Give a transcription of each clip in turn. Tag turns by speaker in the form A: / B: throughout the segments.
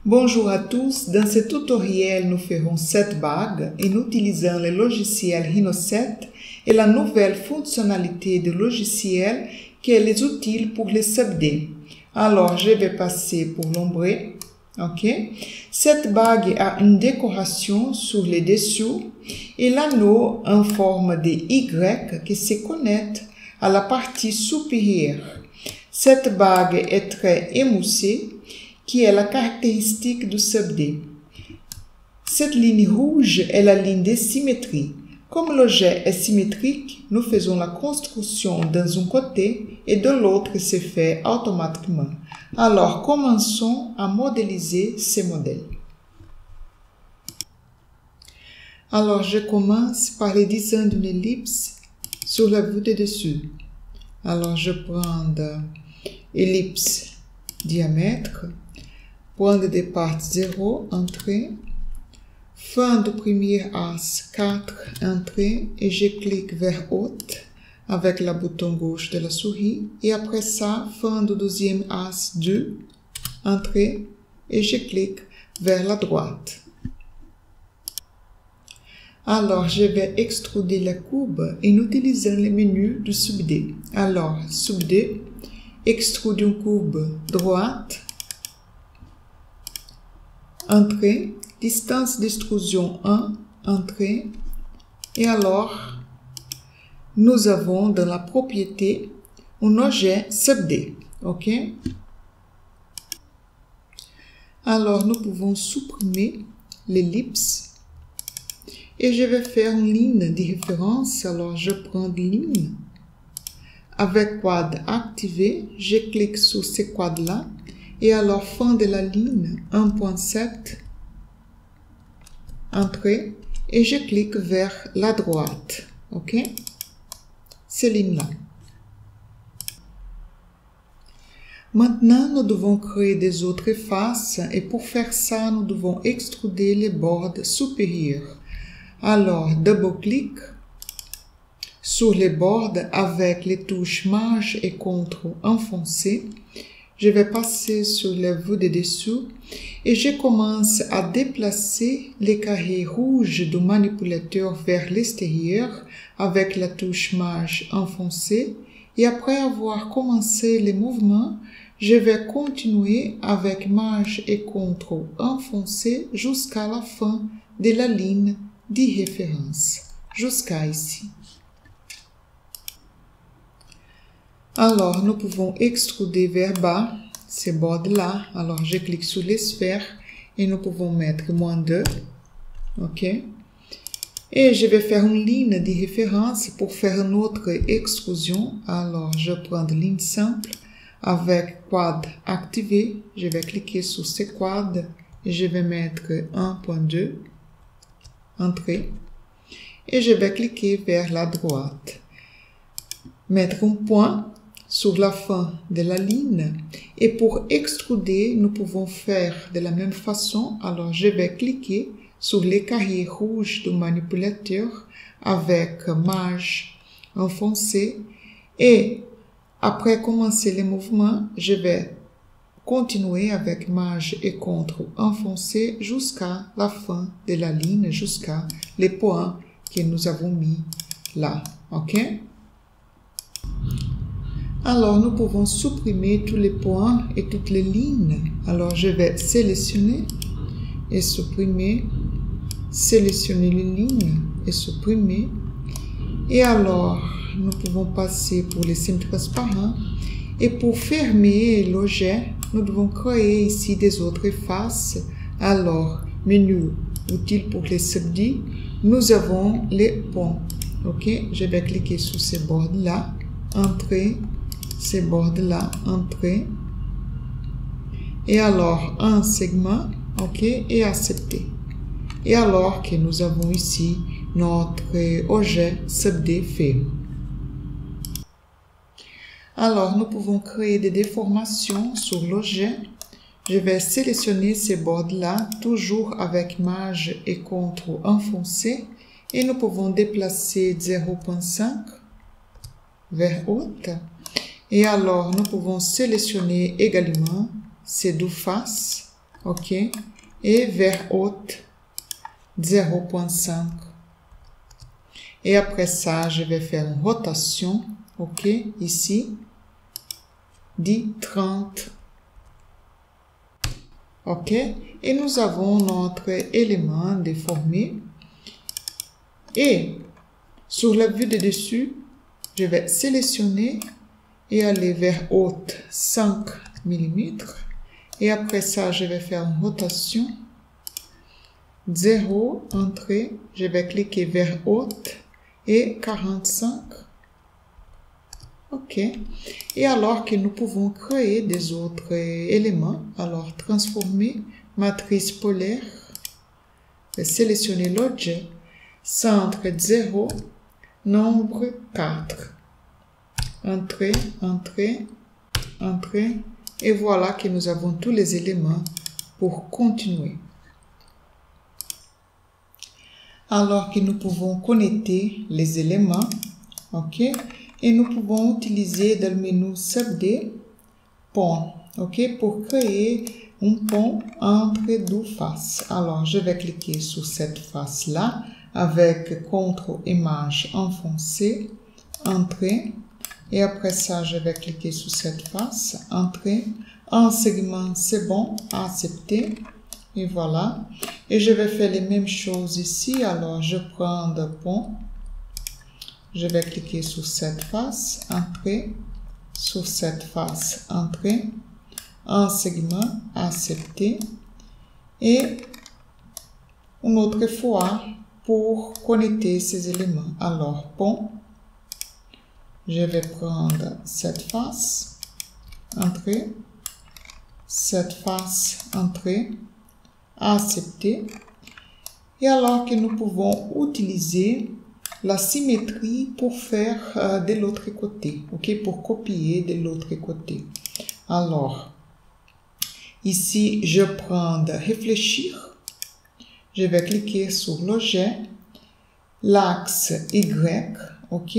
A: Bonjour à tous, dans ce tutoriel nous ferons 7 bagues en utilisant le logiciel Rhino7 et la nouvelle fonctionnalité de logiciel qui est utile pour les subdés. Alors je vais passer pour l'ombré. Ok. Cette bague a une décoration sur le dessous et l'anneau en forme de Y qui se connecte à la partie supérieure. Cette bague est très émoussée, qui est la caractéristique du subdé. Cette ligne rouge est la ligne de symétrie. Comme l'objet est symétrique, nous faisons la construction dans un côté et de l'autre se fait automatiquement. Alors, commençons à modéliser ces modèles. Alors, je commence par le design d'une ellipse sur la vue de dessus. Alors, je prends ellipse diamètre, point de départ 0, entrée, fin du premier as 4, entrée, et je clique vers haute avec le bouton gauche de la souris, et après ça, fin du deuxième as 2, entrée, et je clique vers la droite. Alors, je vais extruder la courbe en utilisant le menu du subdé. Alors, subdé, extrude une courbe droite, entrée, distance d'extrusion 1, entrée, et alors nous avons dans la propriété un objet subdé. Ok? Alors nous pouvons supprimer l'ellipse et je vais faire une ligne de référence. Alors je prends une ligne avec quad activé, je clique sur ce quad là. Et alors, fin de la ligne 1.7, entrée, et je clique vers la droite. Ok? Ces lignes-là. Maintenant, nous devons créer des autres faces et pour faire ça, nous devons extruder les bords supérieurs. Alors, double-clic sur les bords avec les touches Maj et CTRL enfoncé. Je vais passer sur la vue de dessous et je commence à déplacer les carrés rouges du manipulateur vers l'extérieur avec la touche Maj enfoncée et après avoir commencé le mouvement, je vais continuer avec Maj et CTRL enfoncé jusqu'à la fin de la ligne de référence, jusqu'à ici. Alors, nous pouvons extruder vers bas ces bords-là. Alors, je clique sur les sphères et nous pouvons mettre -2. OK? Et je vais faire une ligne de référence pour faire une autre extrusion. Alors, je prends une ligne simple avec quad activé. Je vais cliquer sur ce quad et je vais mettre 1.2, entrée. Et je vais cliquer vers la droite. Mettre un point sur la fin de la ligne et pour extruder, nous pouvons faire de la même façon. Alors, je vais cliquer sur les carrés rouges du manipulateur avec Maj enfoncé et après commencer le mouvement, je vais continuer avec Maj et CTRL enfoncé jusqu'à la fin de la ligne, jusqu'à les points que nous avons mis là. OK? Alors, nous pouvons supprimer tous les points et toutes les lignes. Alors, je vais sélectionner et supprimer, sélectionner les lignes et supprimer. Et alors, nous pouvons passer pour les signes transparents. Et pour fermer l'objet, nous devons créer ici des autres faces. Alors, menu utile pour les subdés, nous avons les ponts. Ok, je vais cliquer sur ces bords-là, entrée. Ces bords-là, entrée. Et alors, un segment, OK, et accepter. Et alors que nous avons ici notre objet subdé fait. Alors, nous pouvons créer des déformations sur l'objet. Je vais sélectionner ces bords-là, toujours avec Maj et CTRL enfoncé. Et nous pouvons déplacer 0.5 vers haute. Et alors, nous pouvons sélectionner également ces deux faces ok, et vers haute 0,5. Et après ça, je vais faire une rotation, ok, ici, dit 30. Ok, et nous avons notre élément déformé. Et sur la vue de dessus, je vais sélectionner et aller vers haute 5 mm. Et après ça, je vais faire une rotation. 0, entrée, je vais cliquer vers haute et 45. Ok. Et alors que nous pouvons créer des autres éléments, alors transformer matrice polaire, sélectionner l'objet, centre 0, nombre 4. Entrée, entrée, entrée. Et voilà que nous avons tous les éléments pour continuer. Alors que nous pouvons connecter les éléments, ok, et nous pouvons utiliser dans le menu subd pont, ok, pour créer un pont entre deux faces. Alors, je vais cliquer sur cette face-là avec CTRL image enfoncée, entrée, et après ça, je vais cliquer sur cette face, entrée, un segment, c'est bon, accepter. Et voilà. Et je vais faire les mêmes choses ici. Alors, je prends le pont. Je vais cliquer sur cette face, entrer. Sur cette face, entrer. Un segment, accepter. Et une autre fois pour connecter ces éléments. Alors, pont. Je vais prendre cette face, entrer. Cette face, entrer. Accepter. Et alors que nous pouvons utiliser la symétrie pour faire de l'autre côté, ok, pour copier de l'autre côté. Alors, ici, je prends de réfléchir. Je vais cliquer sur l'objet, l'axe Y, ok,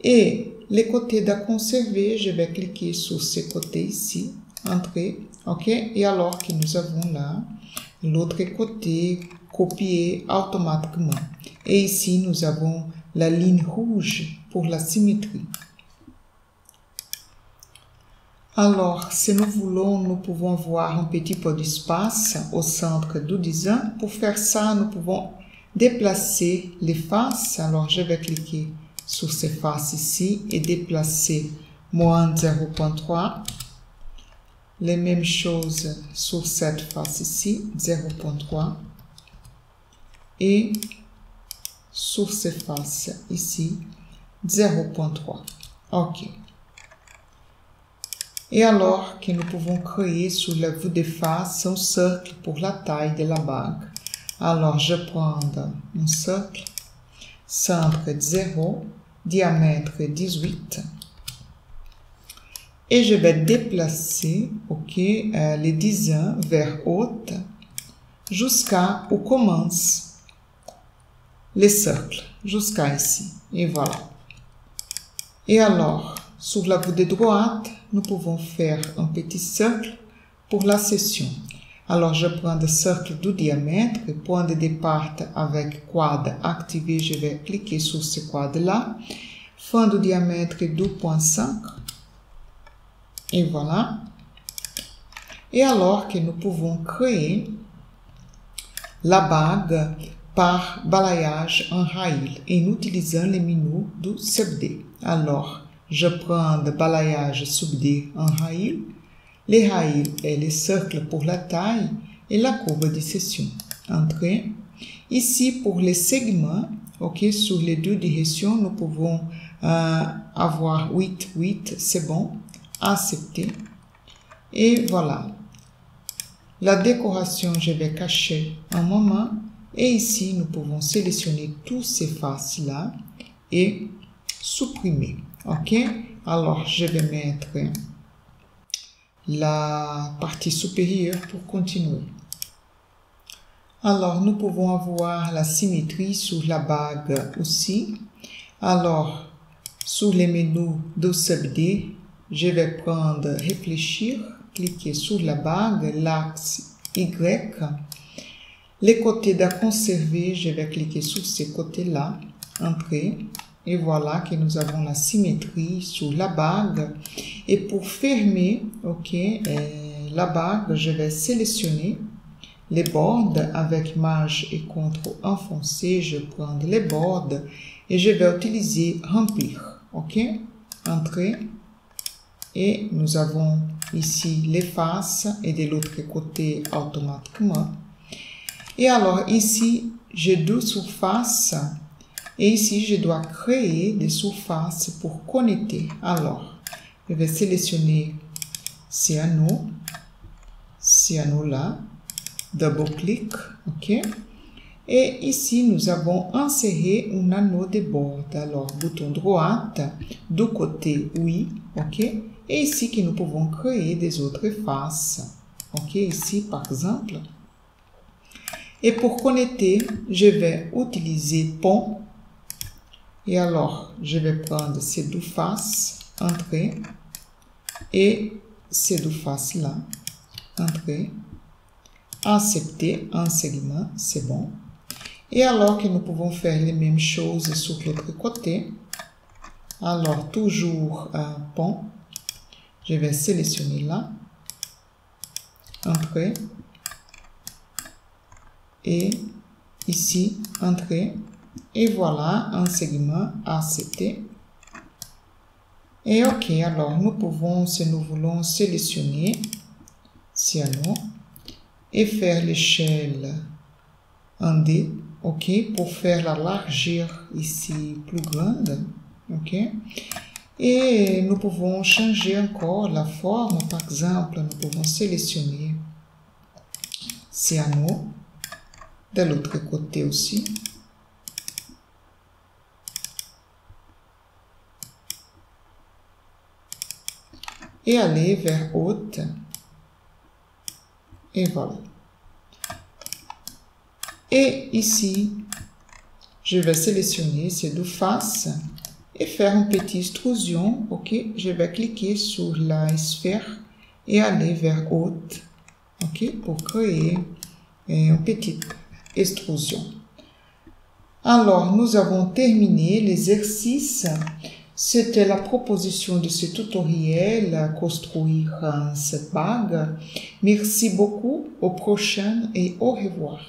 A: et les côtés de conserver, je vais cliquer sur ces côtés ici, entrer, ok, et alors que nous avons là, l'autre côté copié automatiquement. Et ici, nous avons la ligne rouge pour la symétrie. Alors, si nous voulons, nous pouvons avoir un petit peu d'espace au centre du dessin. Pour faire ça, nous pouvons déplacer les faces. Alors, je vais cliquer sur ces faces ici et déplacer moins 0,3. Les mêmes choses sur cette face ici, 0,3. Et sur ces faces ici, 0,3. OK. Et alors que nous pouvons créer sur la vue de face un cercle pour la taille de la bague. Alors, je prends un cercle, centre 0, diamètre 18. Et je vais déplacer, ok, les dessins vers haute jusqu'à où commence les cercles, jusqu'à ici. Et voilà. Et alors, sur la vue de droite, nous pouvons faire un petit cercle pour la section. Alors, je prends le cercle du diamètre, point de départ avec quad activé, je vais cliquer sur ce quad-là. Fin du diamètre 2,5. Et voilà. Et alors que nous pouvons créer la bague par balayage en rail en utilisant les menus du subd. Alors, je prends le balayage subd en rail, les rails et les cercles pour la taille et la courbe de section. Entrée. Ici, pour les segments, ok, sur les deux directions, nous pouvons avoir 8, 8, c'est bon. Accepter. Et voilà. La décoration, je vais cacher un moment. Et ici, nous pouvons sélectionner tous ces faces-là et supprimer. OK? Alors, je vais mettre la partie supérieure pour continuer. Alors, nous pouvons avoir la symétrie sur la bague aussi. Alors, sur les menus de subd, je vais prendre réfléchir, cliquer sur la bague, l'axe Y. Les côtés à conserver, je vais cliquer sur ces côtés-là, entrer. Et voilà que nous avons la symétrie sur la bague. Et pour fermer, ok, la bague, je vais sélectionner les bords avec Maj et CTRL enfoncé. Je prends les bords et je vais utiliser remplir. Ok, entrer. Et nous avons ici les faces et de l'autre côté automatiquement. Et alors ici, j'ai deux surfaces. Et ici, je dois créer des surfaces pour connecter. Alors, je vais sélectionner ces anneaux là, double-clic, ok. Et ici, nous avons inséré un anneau de bord. Alors, bouton droit, du côté oui, ok. Et ici, que nous pouvons créer des autres faces, ok. Ici, par exemple. Et pour connecter, je vais utiliser pont. Et alors, je vais prendre ces deux faces, entrer, et ces deux faces-là, entrer, accepter un segment, c'est bon. Et alors que nous pouvons faire les mêmes choses sur l'autre côté, alors toujours un pont, je vais sélectionner là, entrer, et ici, entrer. Et voilà un segment accepté. Et ok, alors nous pouvons, si nous voulons, sélectionner ces anneaux et faire l'échelle en D, ok, pour faire la largeur ici plus grande, ok. Et nous pouvons changer encore la forme, par exemple, nous pouvons sélectionner ces anneaux de l'autre côté aussi. Et aller vers haute. Et voilà. Et ici, je vais sélectionner ces deux faces et faire une petite extrusion. Ok, je vais cliquer sur la sphère et aller vers haute. Ok, pour créer une petite extrusion. Alors, nous avons terminé l'exercice. C'était la proposition de ce tutoriel, construire cette bague. Merci beaucoup, au prochain et au revoir.